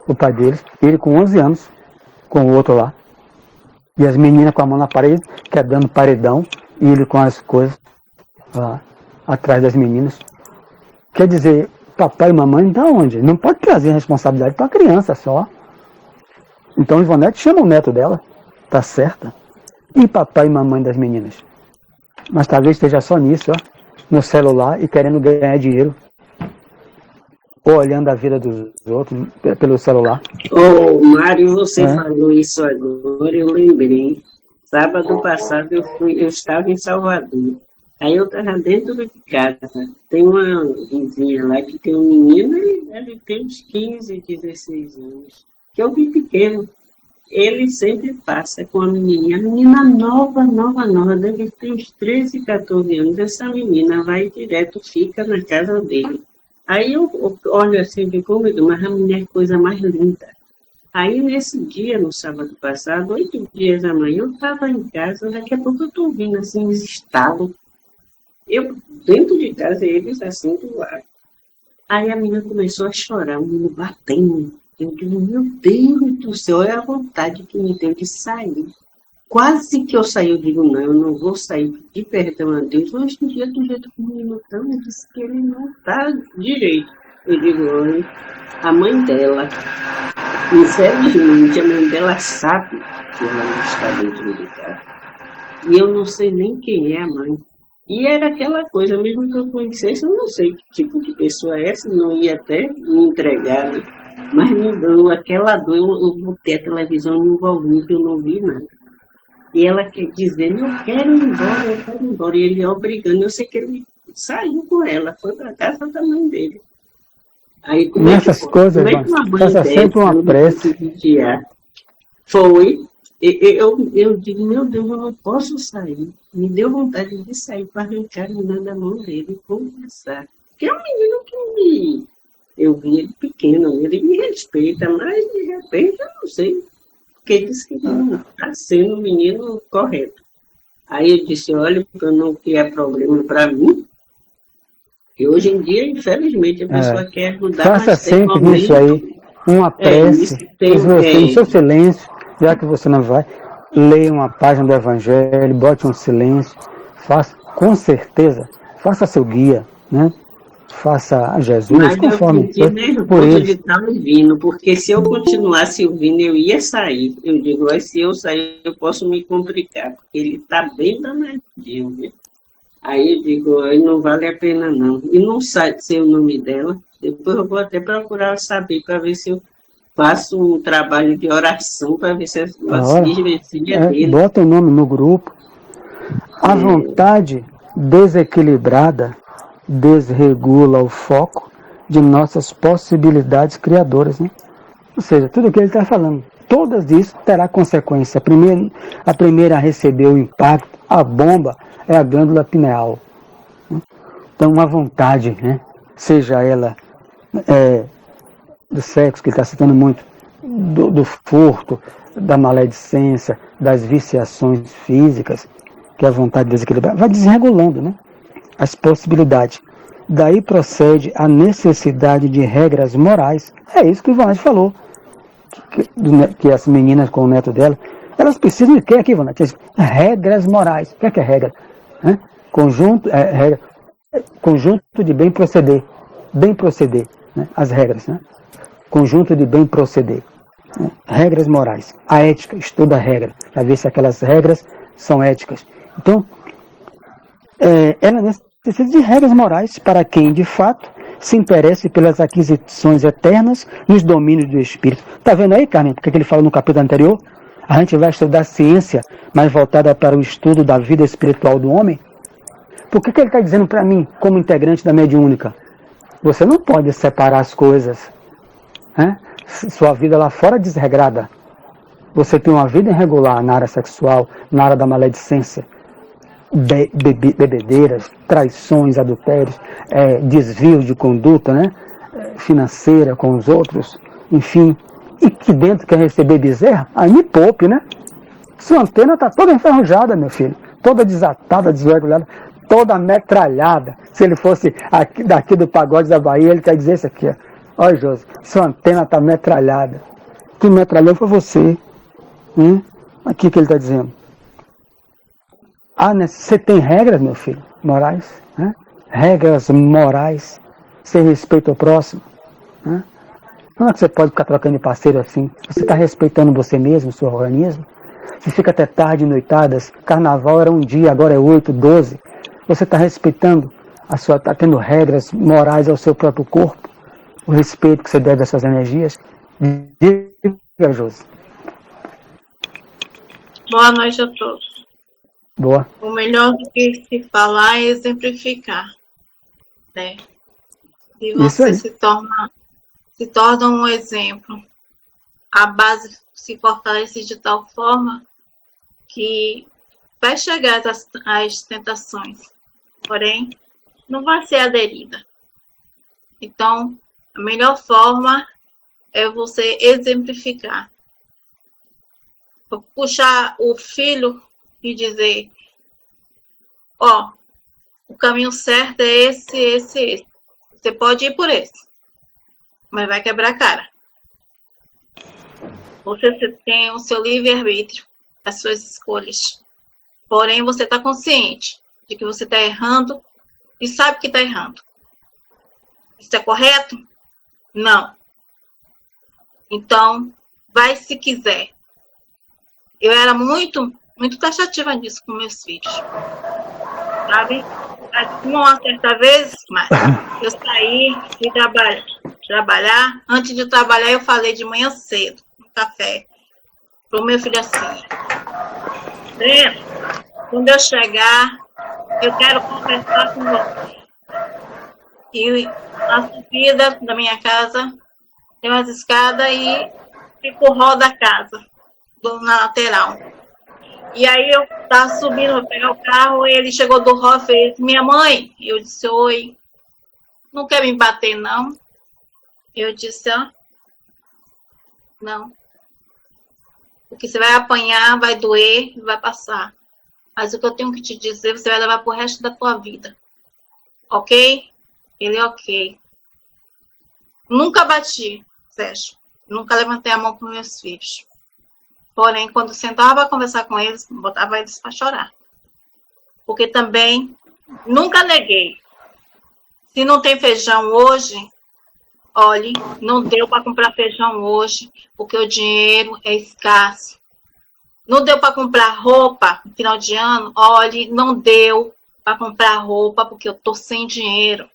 Speaker 6: o pai deles, ele com 11 anos, com o outro lá. E as meninas com a mão na parede, quebrando paredão, e ele com as coisas lá atrás das meninas. Quer dizer, papai e mamãe da onde? Não pode trazer responsabilidade para a criança só. Então Ivonete chama o neto dela, tá certa. E papai e mamãe das meninas? Mas talvez esteja só nisso, ó, no celular e querendo ganhar dinheiro. Ou olhando a vida dos outros pelo celular.
Speaker 7: Ô, Mário, você falou isso agora, eu lembrei. Sábado passado eu estava em Salvador. Aí eu estava dentro de casa. Tem uma vizinha lá que tem um menino, ele deve ter uns 15, 16 anos. Que eu vi pequeno. Ele sempre passa com a menina nova, deve ter uns 13, 14 anos. Essa menina vai direto, fica na casa dele. Aí eu olho assim e digo, mas a mulher é coisa mais linda. Aí nesse dia, no sábado passado, 8 dias da manhã, eu estava em casa, daqui a pouco eu estou ouvindo assim, uns estalos. Eu, dentro de casa, eles assim do lado. Aí a menina começou a chorar, o menino batendo. Eu digo, meu Deus do céu, é a vontade que me deu de sair. Quase que eu saí, eu digo, não, eu não vou sair, de perdão a Deus. Hoje em dia, do jeito que o menino está, eu disse que ele não está direito. Eu digo, olha, a mãe dela, infelizmente, a mãe dela sabe que ela não está dentro de casa. E eu não sei nem quem é a mãe. E era aquela coisa, mesmo que eu conhecesse, eu não sei que tipo de pessoa é essa, não ia até me entregar, né? Mas me deu aquela dor, eu botei a televisão no volume, que eu não vi nada. E ela quer dizer, eu quero ir embora, eu quero ir embora. E ele obrigando, eu sei que ele saiu com ela, foi para casa da mãe dele. Aí,
Speaker 6: Nessas coisas,
Speaker 7: como é que uma mãe
Speaker 6: faça sempre uma prece.
Speaker 7: Foi. Eu digo, meu Deus, eu não posso sair. Me deu vontade de sair para arrancar nada da mão dele e conversar. Porque é um menino que eu vi ele pequeno, ele me respeita, mas de repente eu não sei. Porque ele disse que não está sendo um menino correto. Aí eu disse, olha, para eu não criar problema para mim, e hoje em dia, infelizmente, a pessoa quer ajudar,
Speaker 6: faça
Speaker 7: mas
Speaker 6: sempre nisso aí uma prece, no seu silêncio, já que você não vai, leia uma página do Evangelho, bote um silêncio, faça, com certeza, faça seu guia, né? Faça a Jesus,
Speaker 7: mas
Speaker 6: conforme
Speaker 7: eu nervoso de estar ouvindo, porque se eu continuasse ouvindo, eu ia sair. Eu digo, mas se eu sair, eu posso me complicar, porque ele está bem danadinho, viu? Aí eu digo, aí não vale a pena não. E não sei o nome dela, depois eu vou até procurar saber, para ver se eu faço um trabalho de oração, para ver se eu desvencilha dele.
Speaker 6: Bota o nome no grupo. A vontade desequilibrada desregula o foco de nossas possibilidades criadoras, né? Ou seja, tudo o que ele está falando, todas isso terá consequência. A primeira a receber o impacto, a bomba, é a glândula pineal. Então, uma vontade, né? Seja ela do sexo, que ele está citando muito, do furto, da maledicência, das viciações físicas, que é a vontade desequilibrada, vai desregulando, né? As possibilidades. Daí procede a necessidade de regras morais. É isso que o Ivonete falou. Que as meninas com o neto dela, elas precisam de quê aqui, Ivonete? Regras morais. O que é regra? Conjunto de bem proceder. Bem proceder, né? As regras, né? Conjunto de bem proceder. Né? Regras morais. A ética estuda a regra, para ver se aquelas regras são éticas. Então, ela necessita de regras morais para quem, de fato, se interesse pelas aquisições eternas nos domínios do espírito. Está vendo aí, Carmen, porque ele falou no capítulo anterior? A gente vai estudar ciência, mas voltada para o estudo da vida espiritual do homem. Por que ele está dizendo para mim, como integrante da mediúnica? Você não pode separar as coisas. Né? Sua vida lá fora é desregrada. Você tem uma vida irregular na área sexual, na área da maledicência, bebedeiras, traições, adultérios, desvios de conduta, né? Financeira com os outros, enfim. E que dentro quer receber bezerra? Aí me poupe, né? Sua antena está toda enferrujada, meu filho. Toda desatada, desregulada, toda metralhada. Se ele fosse daqui do pagode da Bahia, ele quer dizer isso aqui. Olha, Josi, sua antena está metralhada. Quem metralhou foi você. Aqui que ele está dizendo. Você tem regras, meu filho, morais, né? Regras morais, você respeita o próximo, né? Não é que você pode ficar trocando de parceiro assim. Você está respeitando você mesmo, seu organismo. Você fica até tarde, noitadas. Carnaval era um dia, agora é 8, 12. Você está respeitando está tendo regras morais ao seu próprio corpo, o respeito que você deve às suas energias. Diga, Josi.
Speaker 5: Boa noite a todos.
Speaker 6: Boa.
Speaker 5: O melhor do que se falar é exemplificar, né? E você se torna um exemplo. A base se fortalece de tal forma que vai chegar às tentações, porém, não vai ser aderida. Então, a melhor forma é você exemplificar. Puxar o filho e dizer, o caminho certo é esse. Você pode ir por esse, mas vai quebrar a cara. Você tem o seu livre-arbítrio, as suas escolhas. Porém, você está consciente de que você está errando e sabe que está errando. Isso é correto? Não. Então, vai se quiser. Eu era muito taxativa nisso com meus filhos. Sabe? Uma certa vez, mas eu saí, fui trabalhar. trabalhar, antes de trabalhar eu falei de manhã cedo, no café, pro meu filho assim, Breno, quando eu chegar, eu quero conversar com você. E a subida da minha casa tem umas escadas e fico roda a casa, na lateral. E aí eu tava subindo para pegar o carro, e ele chegou do rol e fez, minha mãe? Eu disse, oi. Não quer me bater, não? Eu disse, não. Porque você vai apanhar, vai doer, vai passar. Mas o que eu tenho que te dizer, você vai levar pro resto da tua vida. Ok? Ele, ok. Nunca bati, Sérgio. Nunca levantei a mão para meus filhos. Porém, quando sentava para conversar com eles, botava eles para chorar. Porque também nunca neguei. Se não tem feijão hoje, olhe, não deu para comprar feijão hoje, porque o dinheiro é escasso. Não deu para comprar roupa no final de ano, olhe, não deu para comprar roupa, porque eu tô sem dinheiro.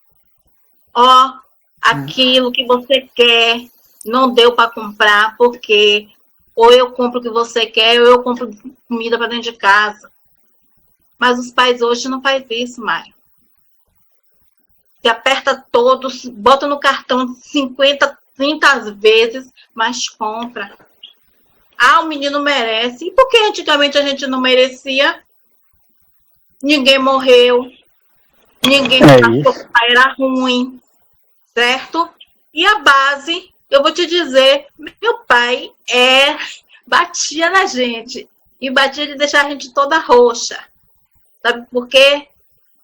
Speaker 5: Aquilo que você quer, não deu para comprar, porque ou eu compro o que você quer, ou eu compro comida para dentro de casa. Mas os pais hoje não fazem isso, Mário. Você aperta todos, bota no cartão 50, 30 vezes, mas compra. O menino merece. E por que antigamente a gente não merecia? Ninguém morreu. Ninguém achou que o pai era ruim. Certo? E a base, eu vou te dizer, meu pai batia na gente. E batia de deixar a gente toda roxa. Sabe por quê?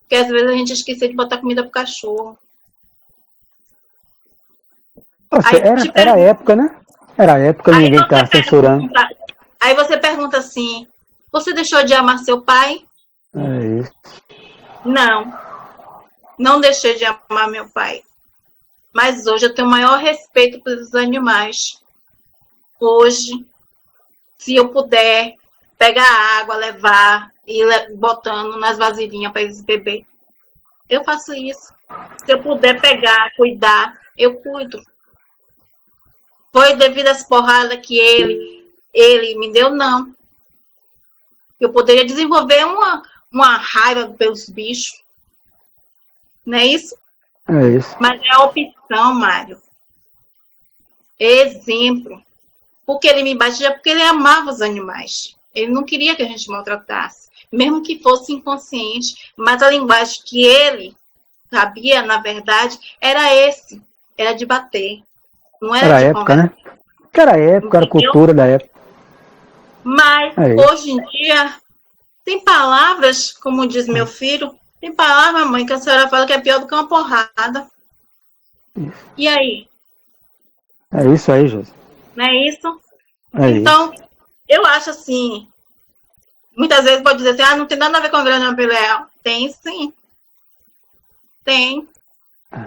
Speaker 5: Porque às vezes a gente esquecia de botar comida pro cachorro.
Speaker 6: Era a época, né? Era a época, ninguém estava censurando.
Speaker 5: Aí você pergunta assim, você deixou de amar seu pai?
Speaker 6: É isso.
Speaker 5: Não deixei de amar meu pai. Mas hoje eu tenho o maior respeito pelos animais. Hoje, se eu puder pegar água, levar e ir botando nas vasilhinhas para eles beber, eu faço isso. Se eu puder pegar, cuidar, eu cuido. Foi devido às porradas que ele me deu, não. Eu poderia desenvolver uma raiva pelos bichos. Não é isso?
Speaker 6: É isso.
Speaker 5: Mas é a opção, Mário. Exemplo. Porque ele me batia, porque ele amava os animais. Ele não queria que a gente maltratasse. Mesmo que fosse inconsciente. Mas a linguagem que ele sabia, na verdade, era esse. Era de bater. Não era
Speaker 6: a
Speaker 5: de
Speaker 6: época,
Speaker 5: conversa.
Speaker 6: né? Era a época, era a cultura da época.
Speaker 5: Mas, hoje em dia, tem palavras, como diz meu filho, tem palavra, mãe, que a senhora fala que é pior do que uma porrada. E aí?
Speaker 6: É isso aí, José.
Speaker 5: Não é isso?
Speaker 6: Então,
Speaker 5: eu acho assim, muitas vezes pode dizer assim, não tem nada a ver com a Grande Pelé. Tem sim. Tem.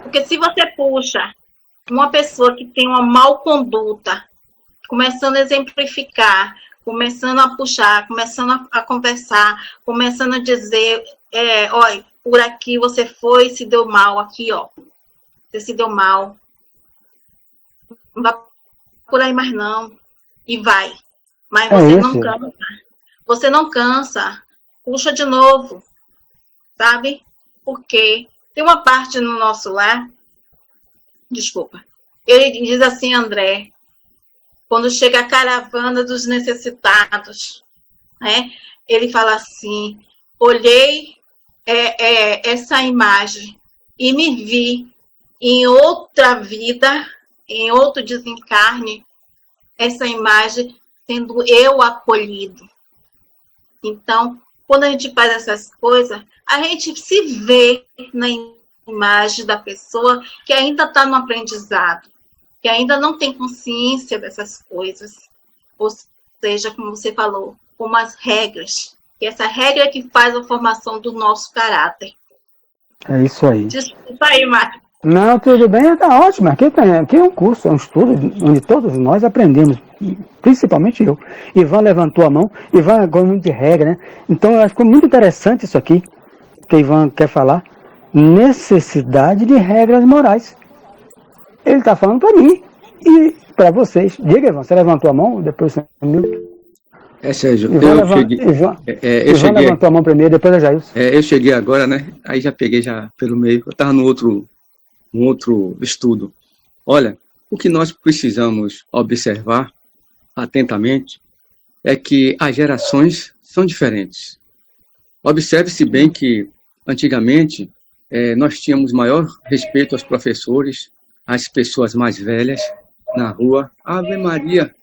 Speaker 5: Porque se você puxa uma pessoa que tem uma mal conduta, começando a exemplificar, começando a puxar, começando a conversar, começando a dizer, olha, por aqui você foi e se deu mal, aqui, ó. Você se deu mal. Não vai por aí mais não. E vai. Mas você não cansa. Você não cansa. Puxa de novo. Sabe? Porque tem uma parte no nosso lar, desculpa, ele diz assim, André, quando chega a caravana dos necessitados, né? Ele fala assim, olhei essa imagem e me vi em outra vida, em outro desencarne, essa imagem sendo eu acolhido. Então, quando a gente faz essas coisas, a gente se vê na imagem da pessoa que ainda está no aprendizado, que ainda não tem consciência dessas coisas. Ou seja, como você falou, como as regras. Que essa regra é que faz a formação do nosso caráter.
Speaker 6: É isso aí.
Speaker 5: Desculpa aí, Márcio.
Speaker 6: Não, tudo bem, está ótimo. Aqui é um curso, é um estudo onde todos nós aprendemos, principalmente eu. Ivan levantou a mão, Ivan gosta muito de regra, né? Então, eu acho que ficou muito interessante isso aqui, que Ivan quer falar. Necessidade de regras morais. Ele está falando para mim e para vocês. Diga, Ivan, você levantou a mão, depois você sumiu.
Speaker 8: Sérgio,
Speaker 6: Ivan,
Speaker 8: eu cheguei,
Speaker 6: levantou a mão primeiro, depois a Jailson.
Speaker 8: eu cheguei agora, né? Aí já peguei já pelo meio. Eu estava no outro estudo. Olha, o que nós precisamos observar atentamente é que as gerações são diferentes. Observe-se bem que, antigamente, nós tínhamos maior respeito aos professores, às pessoas mais velhas na rua. Ave Maria,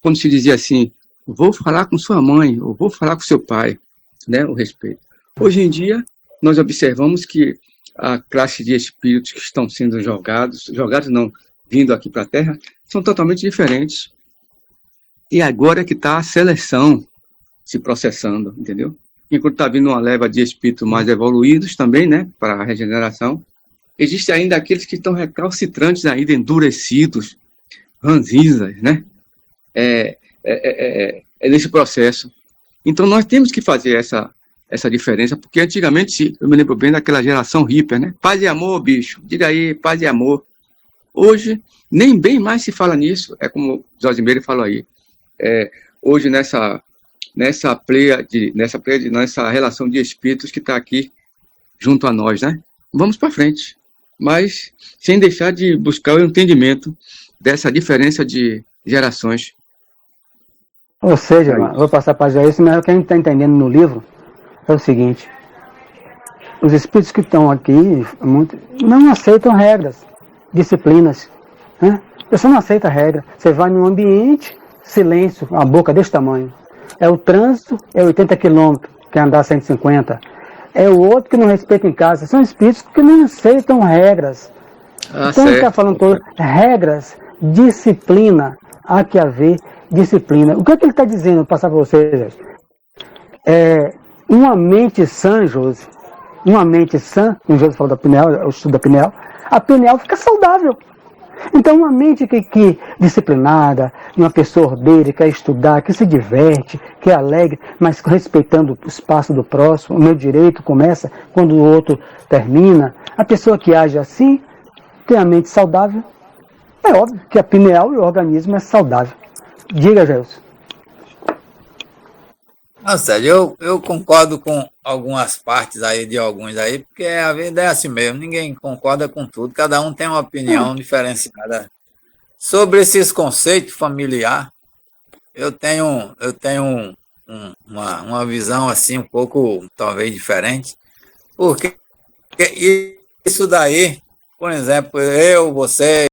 Speaker 8: quando se dizia assim, vou falar com sua mãe, ou vou falar com seu pai, né, o respeito. Hoje em dia, nós observamos que a classe de espíritos que estão sendo jogados não, vindo aqui para a Terra, são totalmente diferentes. E agora é que está a seleção se processando, entendeu? Enquanto está vindo uma leva de espíritos mais evoluídos também, né, para a regeneração, existe ainda aqueles que estão recalcitrantes ainda, endurecidos, ranzinzas, né? Nesse processo. Então, nós temos que fazer essa diferença, porque antigamente, eu me lembro bem daquela geração hippie, né? Paz e amor, bicho, diga aí, paz e amor. Hoje, nem bem mais se fala nisso, é como o Jorge Meire falou aí. Hoje, nessa relação de espíritos que está aqui junto a nós, né? Vamos para frente, mas sem deixar de buscar o entendimento dessa diferença de gerações.
Speaker 6: Ou seja, vou passar para já isso, mas o que a gente está entendendo no livro é o seguinte: os espíritos que estão aqui não aceitam regras, disciplinas, né? A pessoa não aceita regra. Você vai num ambiente, silêncio, uma boca desse tamanho. É o trânsito, é 80 quilômetros, quer andar 150. É o outro que não respeita em casa. São espíritos que não aceitam regras. Então ele está falando todo, regras, disciplina, há que haver disciplina. O que é que ele está dizendo? Vou passar para vocês. Uma mente sã, Josi, uma mente sã, como o Josi falou da pineal, o estudo da pineal, a pineal fica saudável. Então, uma mente que disciplinada, uma pessoa ordeira, que quer estudar, que se diverte, que é alegre, mas respeitando o espaço do próximo, o meu direito começa quando o outro termina. A pessoa que age assim tem a mente saudável. É óbvio que a pineal e o organismo é saudável. Diga, Gelson.
Speaker 9: Não, Sérgio, eu concordo com algumas partes aí de alguns aí, porque a vida é assim mesmo, ninguém concorda com tudo, cada um tem uma opinião diferenciada. Sobre esses conceitos familiar, eu tenho uma visão assim um pouco, talvez, diferente, porque isso daí, por exemplo, eu, você,